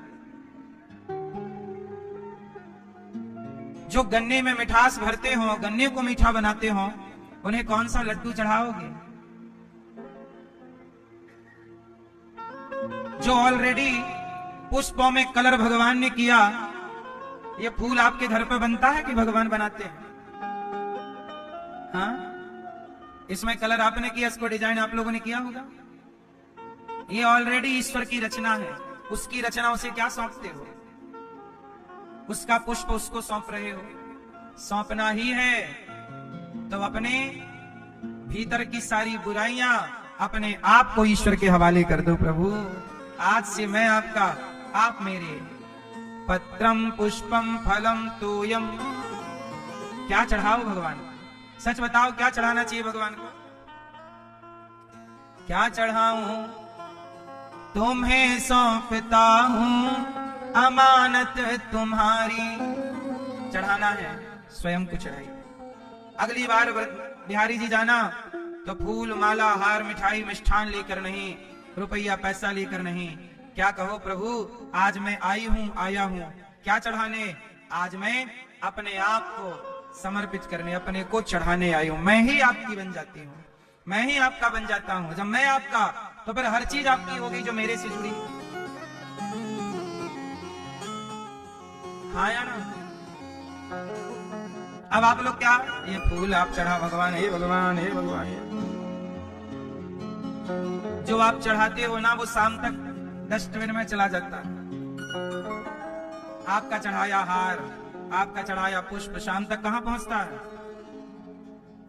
जो गन्ने में मिठास भरते हो, गन्ने को मीठा बनाते हो, उन्हें कौन सा लड्डू चढ़ाओगे? जो ऑलरेडी पुष्पों में कलर भगवान ने किया, ये फूल आपके घर पे बनता है कि भगवान बनाते हैं? हाँ, इसमें कलर आपने किया, इसको डिजाइन आप लोगों ने किया होगा। ये ऑलरेडी ईश्वर की रचना है, उसकी रचना उसे क्या सौंपते हो? उसका पुष्प उसको सौंप रहे हो, सौंपना ही है। तो अपने भीतर की सारी बुराइयां अपने आप को ईश्वर के हवाले कर दो। प्रभु आज से मैं आपका, आप मेरे। पत्रम पुष्पम फलम तोयम, क्या चढ़ाओ भगवान? सच बताओ, क्या चढ़ाना चाहिए भगवान को? क्या चढ़ाऊं? तुम्हें सौंपता हूं अमानत तुम्हारी। चढ़ाना है, स्वयं को चढ़ाइए। अगली बार बिहारी जी जाना तो फूल माला हार मिठाई मिष्ठान लेकर नहीं, रुपया पैसा लेकर नहीं। क्या कहो, प्रभु आज मैं आई हूं, आया हूं क्या चढ़ाने? आज मैं अपने आप को समर्पित करने, अपने को चढ़ाने आई हूं। मैं ही आपकी बन जाती हूं, मैं ही आपका बन जाता हूं। जब मैं आपका, तो फिर हर चीज आपकी होगी जो मेरे से जुड़ी। हाँ या ना? अब आप लोग क्या, ये फूल आप चढ़ा भगवान, हे भगवान, हे भगवान। जो आप चढ़ाते हो ना, वो शाम तक डस्टबिन में चला जाता है। आपका चढ़ाया हार, आपका चढ़ाया पुष्प शाम तक कहां पहुंचता है?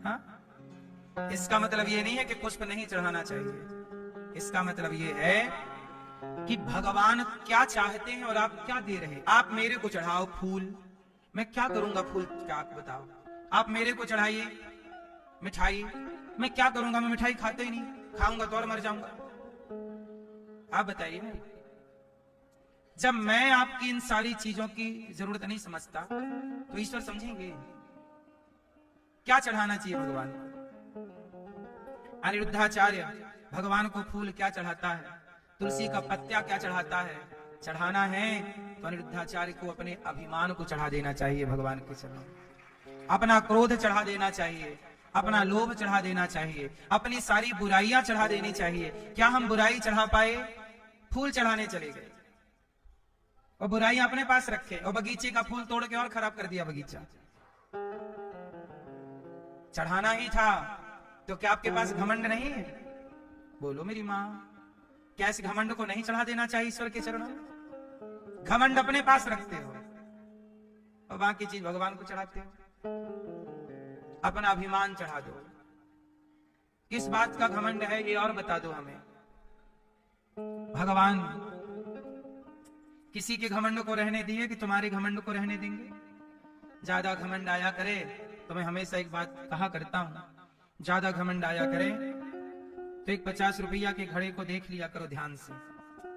हाँ? इसका मतलब ये नहीं है कि पुष्प नहीं चढ़ाना चाहिए। इसका मतलब ये है कि भगवान क्या चाहते हैं और आप क्या दे रहे हैं। आप मेरे को चढ़ाओ फूल, मैं क्या करूंगा फूल का? आप बताओ। आप मेरे को चढ़ाइए मिठाई, मैं क्या करूंगा? मैं मिठाई खाता ही नहीं, खाऊंगा तो और मर जाऊंगा। आप बताइए ना। जब मैं आपकी इन सारी चीजों की जरूरत नहीं समझता, तो ईश्वर समझेंगे? क्या चढ़ाना चाहिए भगवान? अनिरुद्धाचार्य भगवान को फूल क्या चढ़ाता है? तुलसी का पत्ता क्या चढ़ाता है? चढ़ाना है तो अनिरुद्धाचार्य को अपने अभिमान को चढ़ा देना चाहिए भगवान के चरणों। अपना क्रोध चढ़ा देना चाहिए, अपना लोभ चढ़ा देना चाहिए, अपनी सारी बुराइयां चढ़ा देनी चाहिए। क्या हम बुराई चढ़ा पाए? फूल चढ़ाने चले गए और बुराई अपने पास रखे, और बगीचे का फूल तोड़ के और खराब कर दिया बगीचा। चढ़ाना ही था तो क्या आपके पास घमंड नहीं है? बोलो मेरी माँ, क्या इस घमंड को नहीं चढ़ा देना चाहिए ईश्वर के चरणों में? घमंड अपने पास रखते हो और बाकी चीज भगवान को चढ़ाते हो। अपना अभिमान चढ़ा दो। किस बात का घमंड है ये और बता दो हमें। भगवान किसी के घमंड को रहने दिए कि तुम्हारे घमंड को रहने देंगे? ज्यादा घमंड आया करे तो मैं हमेशा एक बात कहा करता हूं, ज्यादा घमंड आया करे तो एक 50 रुपया के घड़े को देख लिया करो ध्यान से।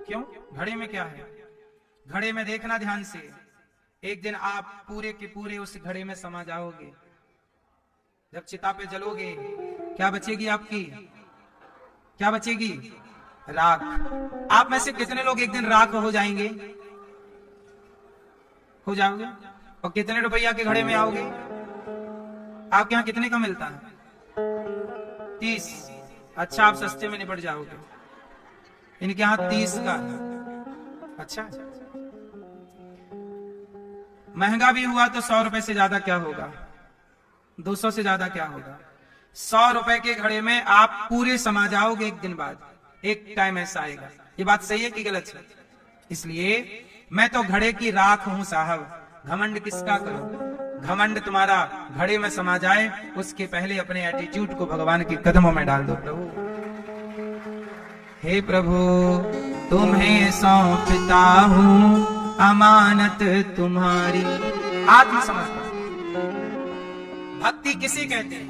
क्यों? घड़े में क्या है? घड़े में देखना ध्यान से। एक दिन आप पूरे के पूरे उस घड़े में समा जाओगे। जब चिता पे जलोगे, क्या बचेगी आपकी? क्या बचेगी? राख। आप में से कितने लोग एक दिन राख हो जाएंगे? हो जाओगे? और कितने रुपया के घड़े में आओगे? आपके यहां कितने का मिलता है? 30। अच्छा, आप सस्ते में निपट जाओगे। इनके यहां 30 का। अच्छा, महंगा भी हुआ तो 100 रुपए से ज्यादा क्या होगा? 200 से ज्यादा क्या होगा? 100 रुपए के घड़े में आप पूरे समा जाओगे एक दिन बाद। एक टाइम ऐसा आएगा। ये बात सही है कि गलत है? इसलिए मैं तो घड़े की राख हूं साहब। घमंड किसका करो? घमंड तुम्हारा घड़े में समा जाए उसके पहले अपने एटीट्यूड को भगवान के कदमों में डाल दो। प्रभु, हे प्रभु तुम्हें सौंपता हूं अमानत तुम्हारी। आत्म समर्पण भक्ति किसे कहते हैं?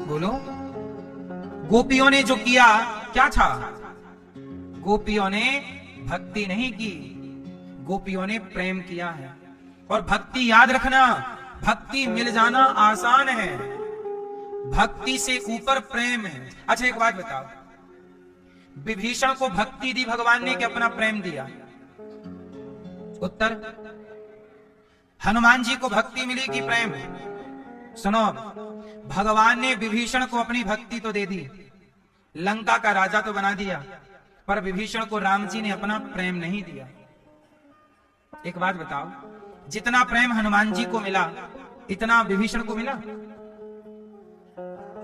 बोलो। गोपियों ने जो किया क्या था? गोपियों ने भक्ति नहीं की, गोपियों ने प्रेम किया है। और भक्ति याद रखना, भक्ति मिल जाना आसान है, भक्ति से ऊपर प्रेम है। अच्छा एक बात बताओ, विभीषण को भक्ति दी भगवान ने कि अपना प्रेम दिया? उत्तर। हनुमान जी को भक्ति मिली कि प्रेम? सुनो, भगवान ने विभीषण को अपनी भक्ति तो दे दी, लंका का राजा तो बना दिया, पर विभीषण को राम जी ने अपना प्रेम नहीं दिया। एक बात बताओ, जितना प्रेम हनुमान जी को मिला इतना विभीषण को मिला?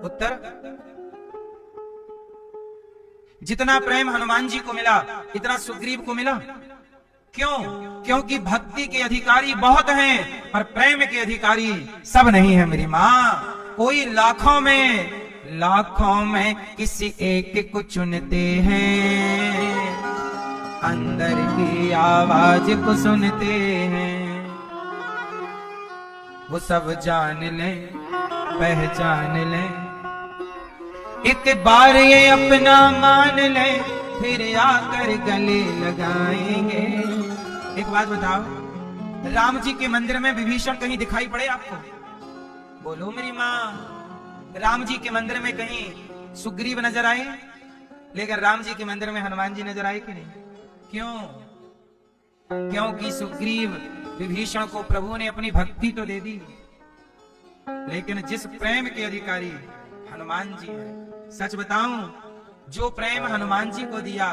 उत्तर, जितना प्रेम हनुमान जी को मिला इतना सुग्रीव को मिला। क्यों? क्योंकि भक्ति के अधिकारी बहुत हैं पर प्रेम के अधिकारी सब नहीं है मेरी मां। कोई लाखों में किसी एक को चुनते हैं, अंदर की आवाज को सुनते हैं। वो सब जान ले, पहचान ले, एक बार ये अपना मान ले, फिर आकर गले लगाएंगे। एक बात बताओ, राम जी के मंदिर में विभीषण कहीं दिखाई पड़े आपको? बोलो मेरी माँ। राम जी के मंदिर में कहीं सुग्रीव नजर आए? लेकिन राम जी के मंदिर में हनुमान जी नजर आए कि नहीं? क्यों? क्योंकि सुग्रीव विभीषण को प्रभु ने अपनी भक्ति तो दे दी, लेकिन जिस प्रेम के अधिकारी हनुमान जी हैं, सच बताऊं, जो प्रेम हनुमान जी को दिया,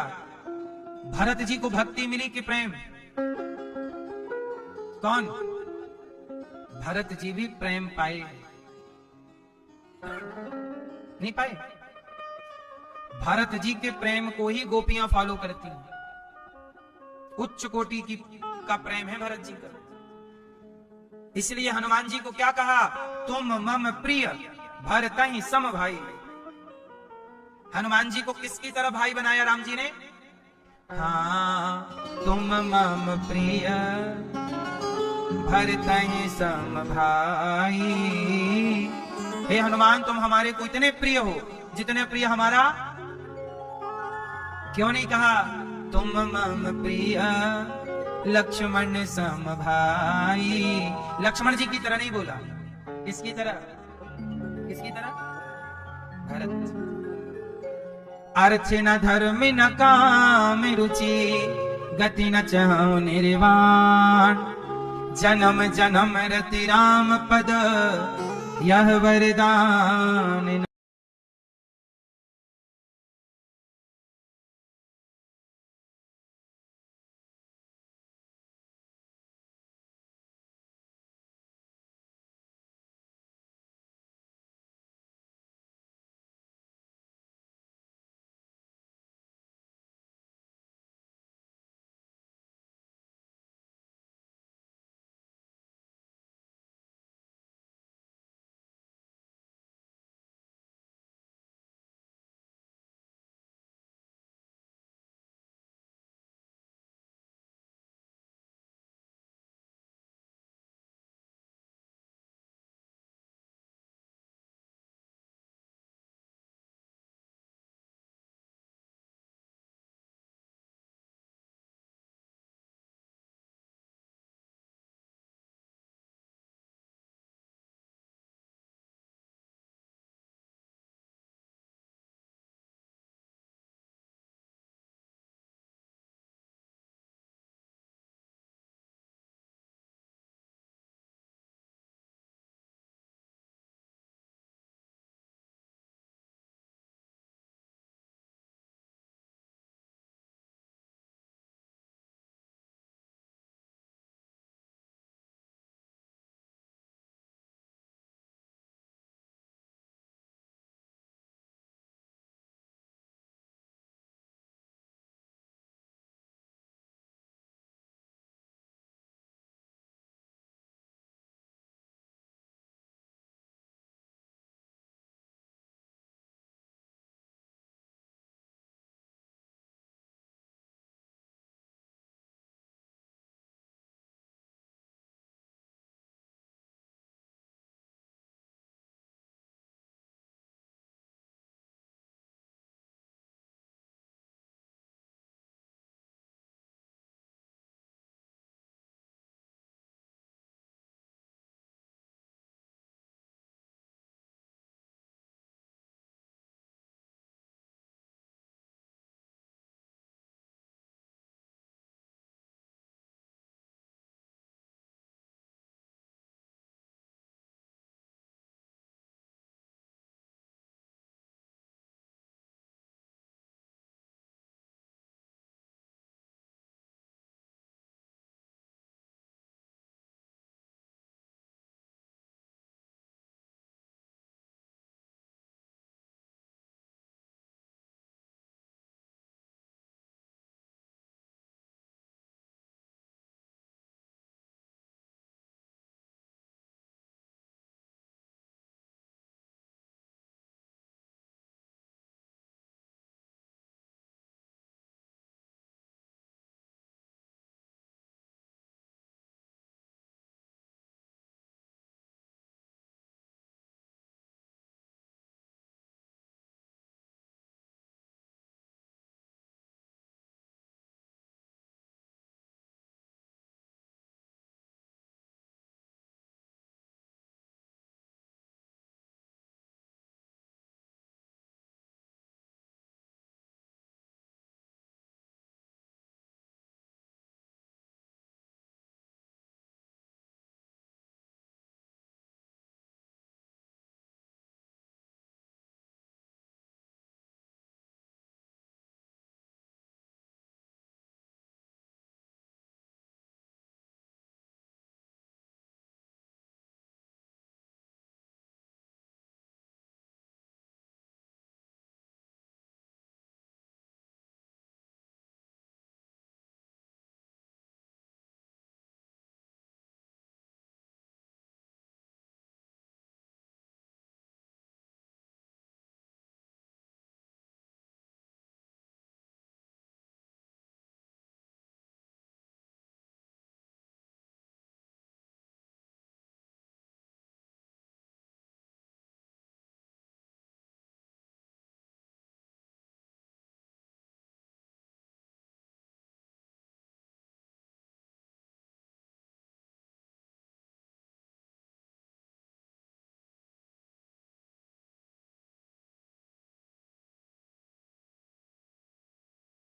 भरत जी को भक्ति मिली कि प्रेम? कौन? भरत जी भी प्रेम पाए? नहीं पाए। भरत जी के प्रेम को ही गोपियां फॉलो करती हैं। उच्च कोटि की का प्रेम है भरत जी का। इसलिए हनुमान जी को क्या कहा? तुम मम प्रिय भरत ही सम भाई। हनुमान जी को किसकी तरह भाई बनाया राम जी ने? हाँ, तुम मम प्रिय भरत ही सम भाई। हे हनुमान, तुम हमारे को इतने प्रिय हो जितने प्रिय हमारा। क्यों नहीं कहा तुम मम प्रिय लक्ष्मण सम भाई? लक्ष्मण जी की तरह नहीं बोला। किसकी तरह? किसकी तरह? भरत। अर्थ न धर्म न काम रुचि, गति न चाहु निर्वाण। जन्म जन्म रति राम पद, यह वरदान।